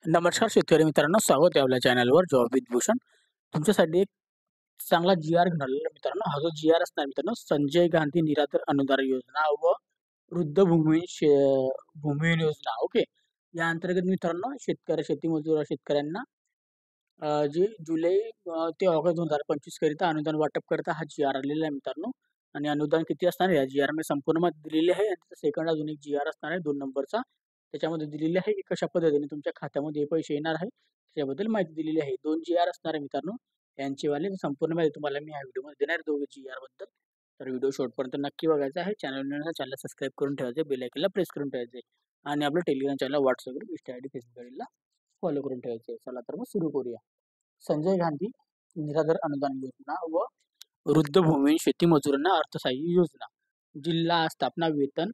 नमस्कार शेतकरी मित्रांनो, स्वागत आहे आपल्या चॅनलवर जॉब विथ भूषण. तुमच्यासाठी एक चांगला जी-आर घेऊन आलेलो आहे मित्रांनो. हा जो जी-आर असणार मित्रांनो, संजय गांधी निराधार अनुदान योजना व वृद्ध भूमिहीन योजना. ओके. या अंतर्गत मित्रांनो शेती मजूर शेतकऱ्यांना जे जुलै ते ऑगस्ट 2025 करिता अनुदान वाटप करता हा जी-आर आलेला आहे मित्रांनो. आणि अनुदान किती असणार आहे या जी-आर मध्ये संपूर्ण माहिती दिलेली आहे. आणि सेकंड अजून एक जी-आर असणार आहे 2 नंबरचा. त्याच्यामध्ये दिलेली आहे की कशा पद्धतीने तुमच्या खात्यामध्ये हे पैसे येणार आहे त्याबद्दल माहिती दिलेली आहे. 2 जी-आर असणार आहे मित्रांनो. यांची वाली संपूर्ण माहिती तुम्हाला मी या व्हिडिओमध्ये देणार आहे दोघे जी-आर बद्दल. तर व्हिडिओ शेवटपर्यंत नक्की बघायचा आहे. चॅनलला सबस्क्राईब करून ठेवायचे, बेल आयकॉनला प्रेस करून ठेवायचे आणि आपलं Telegram channel, WhatsApp group, Insta ID, Facebook आयडीला फॉलो करून ठेवायचे. चला तर मग सुरू करूया. संजय गांधी निराधार अनुदान योजना व वृद्ध भूमिहीन शेती मजुरांना अर्थसहाय्य योजना. जिल्हा स्थापना वेतन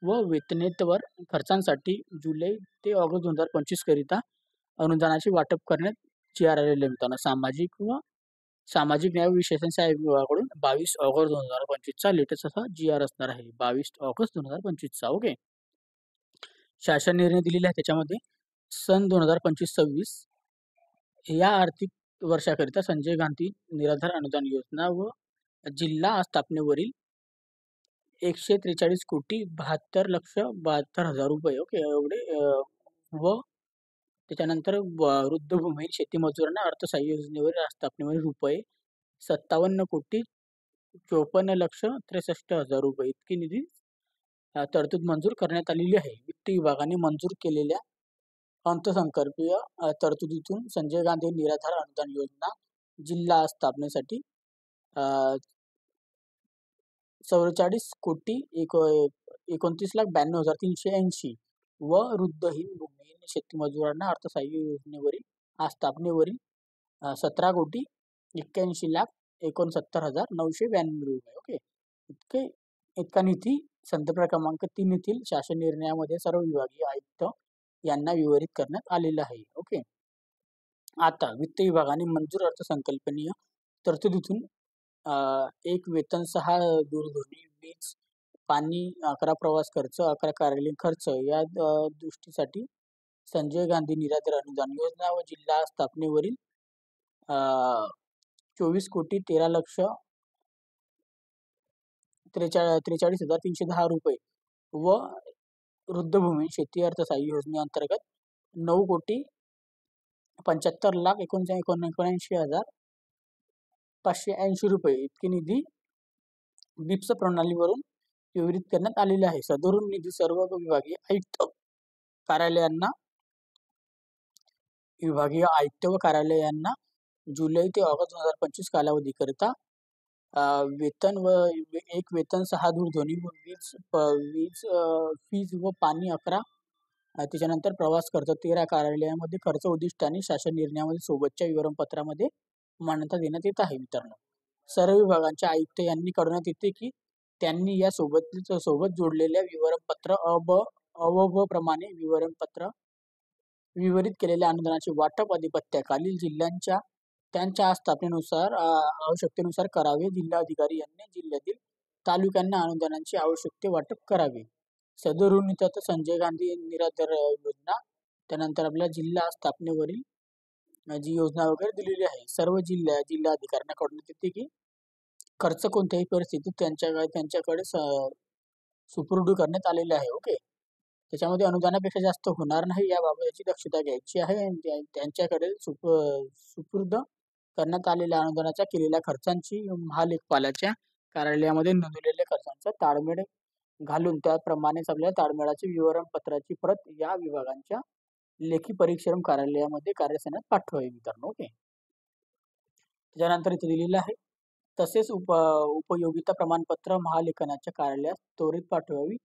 व वेतनेतर खर्चांसाठी जुलै ते ऑगस्ट 2025 करिता अनुदानाचे वाटप करण्यात जी-आर आलेले मित्रांनो. सामाजिक न्याय व विशेष सहाय्य विभागाकडून 22 ऑगस्ट 2025 चा लेटेस्ट असा जी-आर असणार आहे. 22 ऑगस्ट 2025 चा. ओके. शासन निर्णय दिलेला आहे त्याच्यामध्ये सन 2025-26 या आर्थिक वर्षाकरिता संजय गांधी निराधार अनुदान योजना व जिल्हा स्थापनेवरील 143,72,72,000 रुपये. ओके. एवढे व त्याच्यानंतर वृद्ध भूमिहीन शेती मजुरांना अर्थसहाय्य योजनेवर स्थापनेवरील रुपये 57,54,63,000 रुपये इतकी निधी तरतूद मंजूर करण्यात आलेली आहे. वित्त विभागाने मंजूर केलेल्या अर्थसंकल्पीय तरतुदीतून संजय गांधी निराधार अनुदान योजना जिल्हा स्थापनेसाठी 44,29,92,380 व वृद्धहीन भूमिहीन शेतीमजुरांना अर्थसहाय्य योजनेवरील स्थापनेवरील 17,81,69,992 रुपये. ओके. इतका निधी संदर्भ क्रमांक 3 येथील शासन निर्णयामध्ये सर्व विभागीय आयुक्त यांना वितरित करण्यात आलेला आहे. ओके. आता वित्त विभागाने मंजूर अर्थसंकल्पनीय तरतुदीतून एक वेतन, 6 दूरध्वनी, वीज, पाणी, 11 प्रवास खर्च, 11 कार्यालयीन खर्च या दृष्टीसाठी संजय गांधी निराधार अनुदान योजना व जिल्हा स्थापनेवरील 24,13,43,310 रुपये व वृद्धभूमी शेती अर्थसहाय्य योजनेअंतर्गत 9,75,79,580 रुपये इतकी निधी बिप्स प्रणालीवरून वितरित करण्यात आलेली आहे. सदरून निधी सर्व विभागीय आयुक्त कार्यालयांना जुलै ते ऑगस्ट 2025 कालावधीकरिता वेतन व एक वेतन, 6 दूरध्वनी व वीज फीज व पाणी 11, त्याच्यानंतर प्रवास खर्च 13 कार्यालयामध्ये खर्च उद्दिष्टाने शासन निर्णयामध्ये सोबतच्या विवरणपत्रामध्ये मान्यता देण्यात येत आहे. मित्रांनो, सर्व विभागांच्या आयुक्त यांनी कळवण्यात येते की त्यांनी या सोबत जोडलेल्या विवरणपत्र प्रमाणे विवरणपत्र विवरित केलेल्या अनुदानाचे वाटप अधिपत्याखालील जिल्ह्यांच्या त्यांच्या स्थापनेनुसार आवश्यकतेनुसार करावे. जिल्हाधिकारी यांनी जिल्ह्यातील तालुक्यांना अनुदानाचे आवश्यक वाटप करावे. सदरून त्यात संजय गांधी निराधार योजना, त्यानंतर आपल्या जिल्हा स्थापनेवरील जी योजना वगैरे दिलेली आहे. सर्व जिल्हाधिकाऱ्यांना कळवण्यात येते की खर्च कोणत्याही परिस्थितीत त्यांच्याकडे सुपूर्द करण्यात आलेले आहे. ओके. त्याच्यामध्ये अनुदानापेक्षा जास्त होणार नाही याबाबत याची दक्षता घ्यायची आहे. त्यांच्याकडे सुपूर्द करण्यात आलेल्या अनुदानाच्या केलेल्या खर्चांची महालेखपालाच्या कार्यालयामध्ये नोंदवलेल्या खर्चांचा ताळमेळ घालून त्याप्रमाणेच आपल्याला ताळमेळाची विवरणपत्राची प्रत या विभागांच्या लेखी परिक्षेम कार्यालयामध्ये कार्यस्थानात पाठवावी मित्रांनो. ओके. त्याच्यानंतर इथे दिलेलं आहे तसेच उपयोगिता प्रमाणपत्र महालेखनाच्या कार्यालयात त्वरित पाठवावी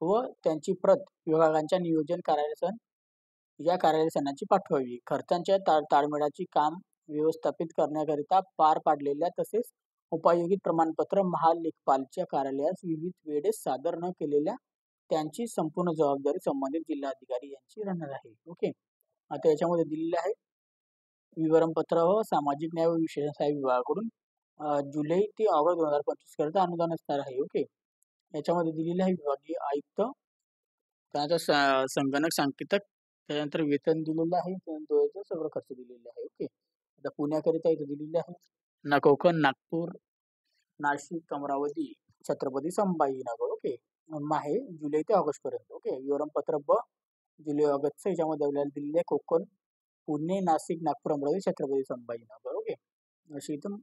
व त्यांची प्रत विभागांच्या नियोजन या कार्यालयाची पाठवावी. खर्चांच्या ताळमेळाची काम व्यवस्थापित करण्याकरिता पार पाडलेल्या तसेच उपयोगित प्रमाणपत्र महालेखपालच्या कार्यालयास विविध वेळेस सादर न केलेल्या त्यांची संपूर्ण जबाबदारी संबंधित जिल्हाधिकारी यांची राहणार आहे. ओके. आता याच्यामध्ये दिलेले आहे विवरणपत्र व सामाजिक न्याय व विशेष सहाय्य विभागाकडून जुलै ते ऑगस्ट 2025 करिता अनुदान असणार आहे. ओके. याच्यामध्ये दिलेले आहे विभागीय आयुक्त, त्यानंतर संगणक सांकेतिक त्यानंतर वेतन दिलेलं आहे, त्यानंतर याचा सगळं खर्च दिलेला आहे. ओके. आता पुण्याकरिता इथे दिलेले आहे. कोकण, नागपूर, नाशिक, अमरावती, छत्रपती संभाजीनगर. ओके. आहे जुलै ते ऑगस्ट पर्यंत. ओके. विवरणपत्र ब जुलै ऑगस्टचं याच्यामध्ये आपल्याला दिलेले आहे. कोकण, पुणे, नाशिक, नागपूर, अमरावती, छत्रपती संभाजीनगर. ओके. अशी इथं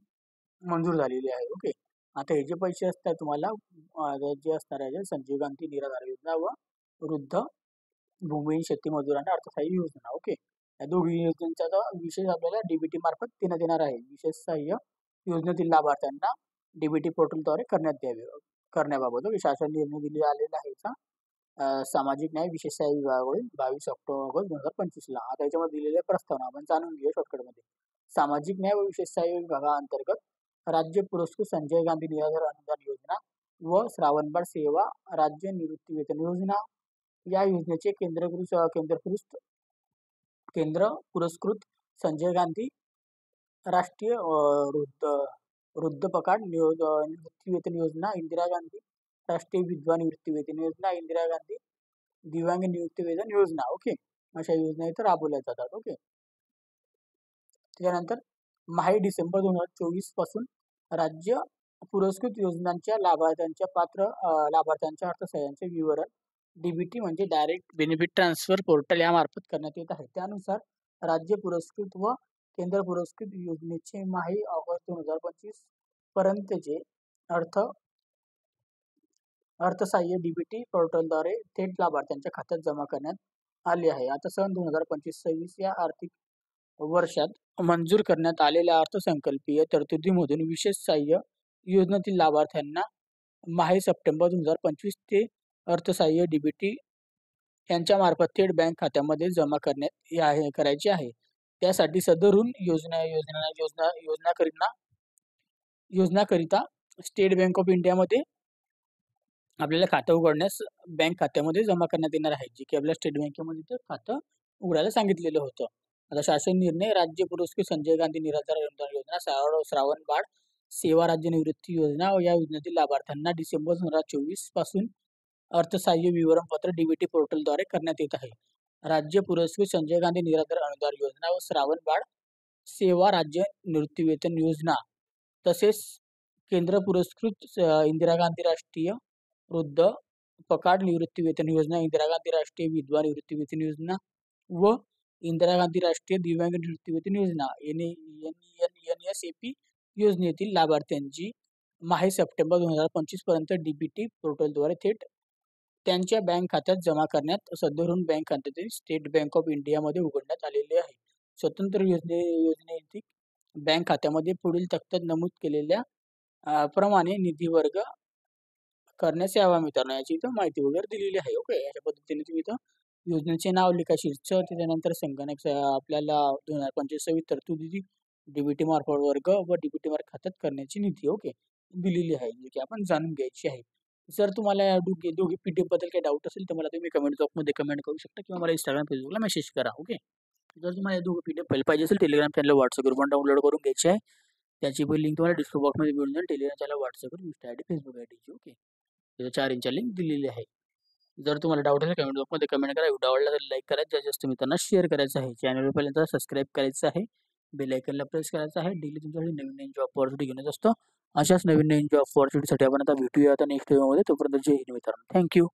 मंजूर झालेली आहे. ओके. आता हे जे पैसे असतात तुम्हाला जे असणार आहे संजीव गांधी निराधार योजना व वृद्ध भूमिहीन शेती मजुरांना अर्थसहाय्य योजना. ओके. या दोघी योजनांचा विशेष आपल्याला डीबीटी मार्फत देण्यात येणार आहे. विशेष सहाय्य योजनेतील लाभार्थ्यांना डीबीटी पोर्टलद्वारे करण्याबाबत शासन निर्णय दिले आलेला आहे. सामाजिक न्याय विशेष सहाय्य विभागाकडून 22 ऑक्टोबर 2025 ला. आता याच्यामध्ये दिलेल्या प्रस्तावना आपण जाणून घेऊया शॉर्टकटमध्ये. सामाजिक न्याय व विशेष सहाय्य विभागाअंतर्गत राज्य पुरस्कृत संजय गांधी निराधार अनुदान योजना व श्रावणबाळ सेवा राज्य निवृत्ती वेतन योजना या योजनेचे केंद्र पुरस्कृत संजय गांधी राष्ट्रीय वृद्धपकाळ निवृत्ती वेतन योजना, इंदिरा गांधी राष्ट्रीय विधवा निवृत्ती वेतन योजना, इंदिरा गांधी दिव्यांग निवृत्ती वेतन योजना. ओके. अशा योजना इथं राबवल्या जातात. ओके. त्याच्यानंतर डिसेंबर 2024 पासून राज्य पुरस्कृत योजनांच्या लाभार्थ्यांच्या अर्थसहाय्याचे विवरण डीबीटी म्हणजे डायरेक्ट बेनिफिट ट्रान्सफर पोर्टल या मार्फत करण्यात येत आहे. त्यानुसार राज्य पुरस्कृत व केंद्र पुरस्कृत योजनेचे ऑगस्ट 2025 पर्यंतचे अर्थसहाय्य डीबीटी पोर्टलद्वारे थेट लाभार्थ्यांच्या खात्यात जमा करण्यात आले आहे. आता सन 2025-26 या आर्थिक वर्षात मंजूर करण्यात आलेल्या अर्थसंकल्पीय तरतुदीमधून विशेष सहाय्य योजनेतील लाभार्थ्यांना सप्टेंबर 2025 ते अर्थसहाय्य डीबीटी यांच्या मार्फत थेट बँक खात्यामध्ये जमा करायची आहे. त्यासाठी सदरून योजनाकरिता स्टेट बँक ऑफ इंडियामध्ये आपल्याला खातं उघडण्यास बँक खात्यामध्ये जमा करण्यात येणार आहे, जे की आपल्या स्टेट बँकेमध्ये ते खातं उघडायला सांगितलेलं होतं. आता शासन निर्णय राज्य पुरस्कृत संजय गांधी निराधार अनुदान योजना श्रावणबाळ सेवा राज्य निवृत्ती योजना या योजनेतील लाभार्थ्यांना डिसेंबर 2024 पासून अर्थसहाय्य विवरणपत्र डीबीटी पोर्टलद्वारे करण्यात येत आहे. राज्य पुरस्कृत संजय गांधी निराधार अनुदान योजना व श्रावणबाळ सेवा राज्य निवृत्ती वेतन योजना तसेच केंद्र पुरस्कृत इंदिरा गांधी राष्ट्रीय वृद्धपकाळ निवृत्ती वेतन योजना, इंदिरा गांधी राष्ट्रीय विधवा निवृत्ती वेतन योजना व इंदिरा गांधी राष्ट्रीय दिव्यांग निवृत्ती वेतन योजना NSAP योजनेतील लाभार्थ्यांची सप्टेंबर 2025 पर्यंत डीबीटी पोर्टलद्वारे थेट त्यांच्या बँक खात्यात जमा करण्यात सदरून बँक खात्यातील स्टेट बँक ऑफ इंडियामध्ये उघडण्यात आलेले आहे. स्वतंत्र योजनेतील बँक खात्यामध्ये पुढील तक्त्यात नमूद केलेल्या प्रमाणे निधी वर्ग करण्यास यावा मित्रांनो, याची इथं माहिती वगैरे दिलेली आहे. ओके. अशा पद्धतीने तुम्ही इथं योजनेचे नाव लिखा, शीर्षक, त्याच्यानंतर संगणक आपल्याला 2025 तरतुदी डीबीटी मार्फत वर्ग व डीबीटी मार्फत खात्यात करण्याची नीती ओके दिलेली आहे, जी की आपण जाणून घ्यायची आहे. जर तुम्हाला या दोघी पीडीएफ बद्दल काही डाऊट असेल तर मला तुम्ही कमेंट बॉक्समध्ये कमेंट करू शकता किंवा मला इंस्टाग्राम फेसबुकला मेसेज करा. ओके. जर तुम्हाला या दोघी पीडीएफ पहिले पाहिजे असेल टेलिग्राम चॅनल व्हॉट्सअपवर पण डाउनलोड करून घ्यायची आहे. त्याची पण लिंक तुम्हाला डिस्क्रिप्शन बॉक्समध्ये मिळून जाईल. टेलिग्राम चॅनल व्हॉट्सअपवर इंस्टा आयडी फेसबुक आयडीची ओके. त्याच्या 4 इंच्या लिंक दिलेली आहे. जर तुम्हाला डाऊट असेल कमेंट बॉक्समध्ये कमेंट करा. व्हिडिओ आवडला तर लाईक करा, जास्त मित्रांना शेअर करायचं आहे. चॅनलवर पहिल्यांदा सबस्क्राईब करायचं आहे, बेल आयकनला प्रेस करायचं आहे. डेली तुमच्यासाठी नवीन जॉब ऑपॉर्च्युनिटी घेऊन असतो. अशाच नवीन जॉब ऑपॉर्च्युनिटीसाठी आपण आता भेटूया आता नेक्स्ट व्हिडिओमध्ये. तोपर्यंत जय हिंद मित्रांनो. थँक्यू.